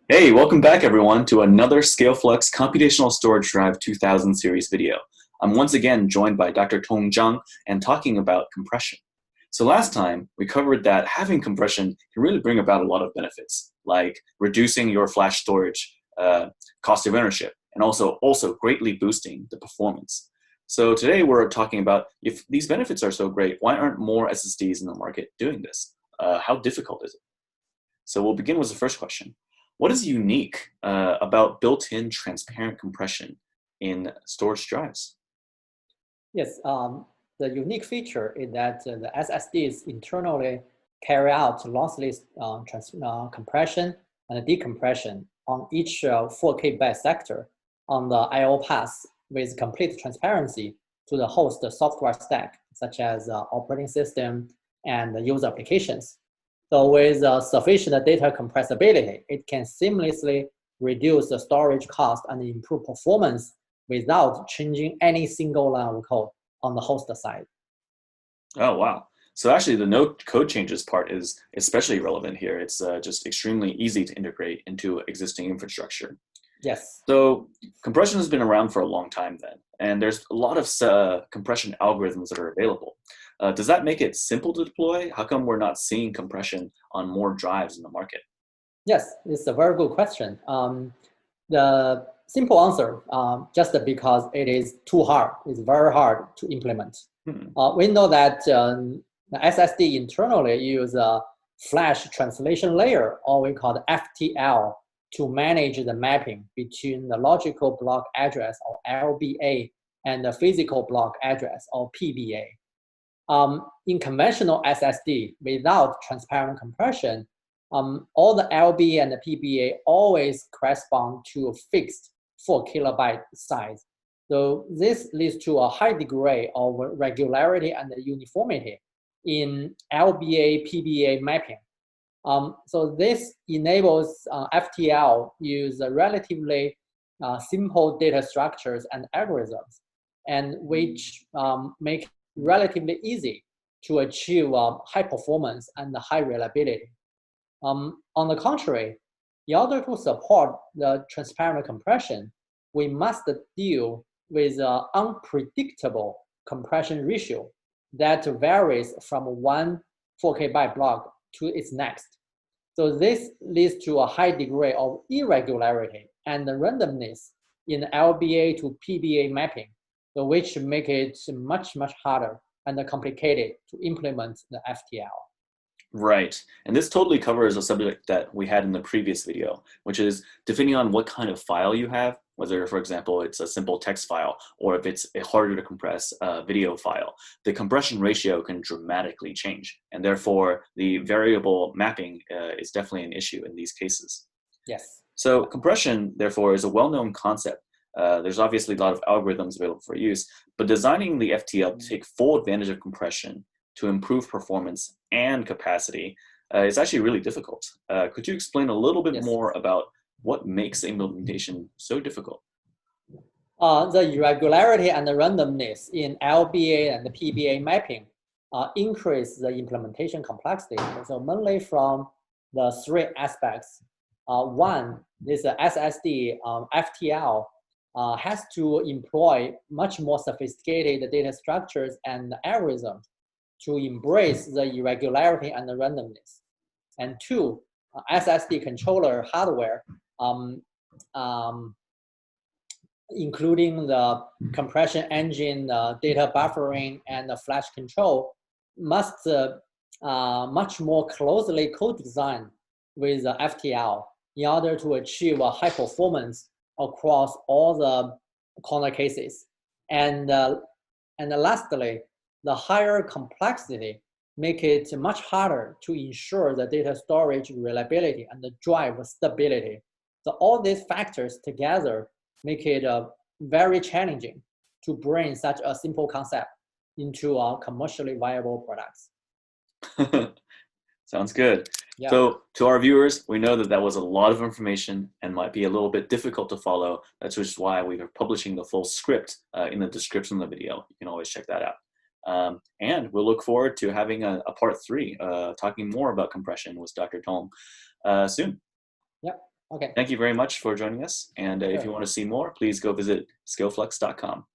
Hey, welcome back everyone to another ScaleFlux Computational Storage Drive 2000 series video. I'm once again joined by Dr. Tong Zhang and talking about compression. So last time we covered that having compression can really bring about a lot of benefits, like reducing your flash storage cost of ownership and also greatly boosting the performance. So today we're talking about if these benefits are so great, why aren't more SSDs in the market doing this? How difficult is it? So we'll begin with the first question. What is unique about built-in transparent compression in storage drives? Yes, the unique feature is that the SSDs internally carry out lossless compression and decompression on each 4K byte sector on the I/O path with complete transparency to the host software stack, such as operating system and user applications. So with sufficient data compressibility, it can seamlessly reduce the storage cost and improve performance without changing any single line of code on the host side. Oh, wow. So actually the no code changes part is especially relevant here. It's just extremely easy to integrate into existing infrastructure. Yes. So compression has been around for a long time then, and there's a lot of compression algorithms that are available. Does that make it simple to deploy? How come we're not seeing compression on more drives in the market? Yes, it's a very good question. The simple answer, just because it is too hard, it's very hard to implement. We know that the SSD internally use a flash translation layer, or we call the FTL, to manage the mapping between the logical block address, or LBA, and the physical block address, or PBA. In conventional SSD, without transparent compression, all the LB and the PBA always correspond to a fixed 4 kilobyte size. So this leads to a high degree of regularity and uniformity in LBA PBA mapping. So this enables FTL use relatively simple data structures and algorithms, and which make it relatively easy to achieve high performance and high reliability. On the contrary, in order to support the transparent compression, we must deal with an unpredictable compression ratio that varies from one 4K byte block to its next. So this leads to a high degree of irregularity and randomness in LBA to PBA mapping, which make it much harder and complicated to implement the FTL. Right. And this totally covers a subject that we had in the previous video, which is depending on what kind of file you have, whether, for example, it's a simple text file or if it's a harder to compress video file, the compression ratio can dramatically change. And therefore, the variable mapping is definitely an issue in these cases. Yes. So compression, therefore, is a well-known concept. There's obviously a lot of algorithms available for use, but designing the FTL to take full advantage of compression to improve performance and capacity is actually really difficult. Could you explain a little bit more about what makes the implementation so difficult? The irregularity and the randomness in LBA and the PBA mapping increase the implementation complexity. So mainly from the three aspects. One, this SSD FTL has to employ much more sophisticated data structures and algorithms to embrace the irregularity and the randomness. And two, SSD controller hardware, including the compression engine, data buffering, and the flash control, must much more closely co-design with the FTL in order to achieve a high performance across all the corner cases. And lastly, the higher complexity make it much harder to ensure the data storage reliability and the drive stability. So all these factors together make it very challenging to bring such a simple concept into commercially viable products. Sounds good. Yeah. So to our viewers, we know that that was a lot of information and might be a little bit difficult to follow. That's just why we are publishing the full script in the description of the video. You can always check that out. And we'll look forward to having a part 3, talking more about compression with Dr. Tong soon. Yep. Okay. Thank you very much for joining us. And if you want to see more, please go visit ScaleFlux.com.